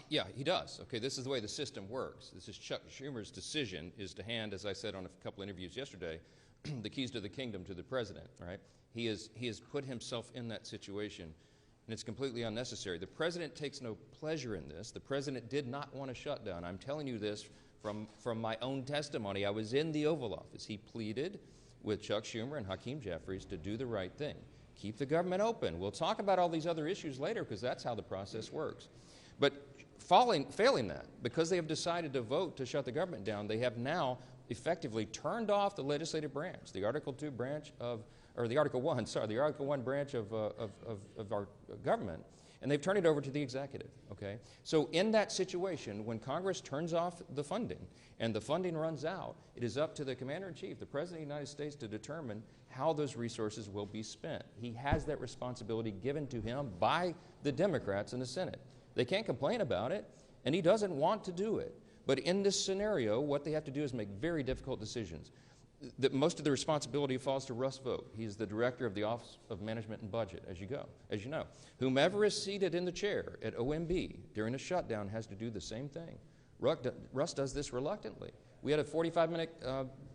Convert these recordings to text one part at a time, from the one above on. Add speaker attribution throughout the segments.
Speaker 1: Yeah, he does. Okay, this is the way the system works. This is Chuck Schumer's decision is to hand, as I said on a couple interviews yesterday, the keys to the kingdom to the president, right? He has put himself in that situation, and it's completely unnecessary. The president takes no pleasure in this. The president did not want a shutdown. I'm telling you this from my own testimony. I was in the Oval Office. He pleaded with Chuck Schumer and Hakeem Jeffries to do the right thing. Keep the government open. We'll talk about all these other issues later because that's how the process works. But failing that, because they have decided to vote to shut the government down, they have now effectively turned off the legislative branch, the Article 2 branch of, or the Article 1, sorry, the Article 1 branch of our government, and they've turned it over to the executive, okay? So in that situation, when Congress turns off the funding and the funding runs out, it is up to the Commander-in-Chief, the President of the United States, to determine how those resources will be spent. He has that responsibility given to him by the Democrats in the Senate. They can't complain about it, and he doesn't want to do it. But in this scenario, what they have to do is make very difficult decisions. Most of the responsibility falls to Russ Vought. He's the director of the Office of Management and Budget, as you know. Whomever is seated in the chair at OMB during a shutdown has to do the same thing. Russ does this reluctantly. We had a 45-minute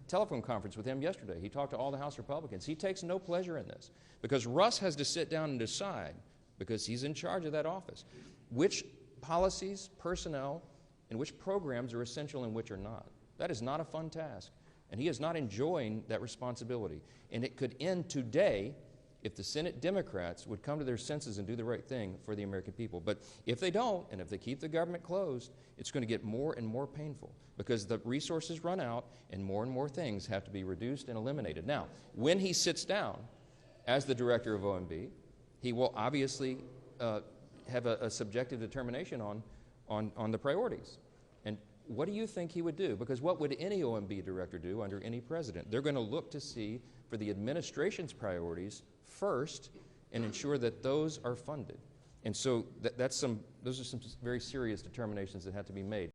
Speaker 1: telephone conference with him yesterday. He talked to all the House Republicans. He takes no pleasure in this because Russ has to sit down and decide, because he's in charge of that office, which policies, personnel, and which programs are essential and which are not. That is not a fun task, and he is not enjoying that responsibility. And it could end today if the Senate Democrats would come to their senses and do the right thing for the American people. But if they don't, and if they keep the government closed, it's going to get more and more painful because the resources run out and more things have to be reduced and eliminated. Now, when he sits down as the director of OMB, he will obviously have a subjective determination on the priorities. And what do you think he would do? Because what would any OMB director do under any president? They're going to look to see for the administration's priorities first and ensure that those are funded. And so those are some very serious determinations that have to be made.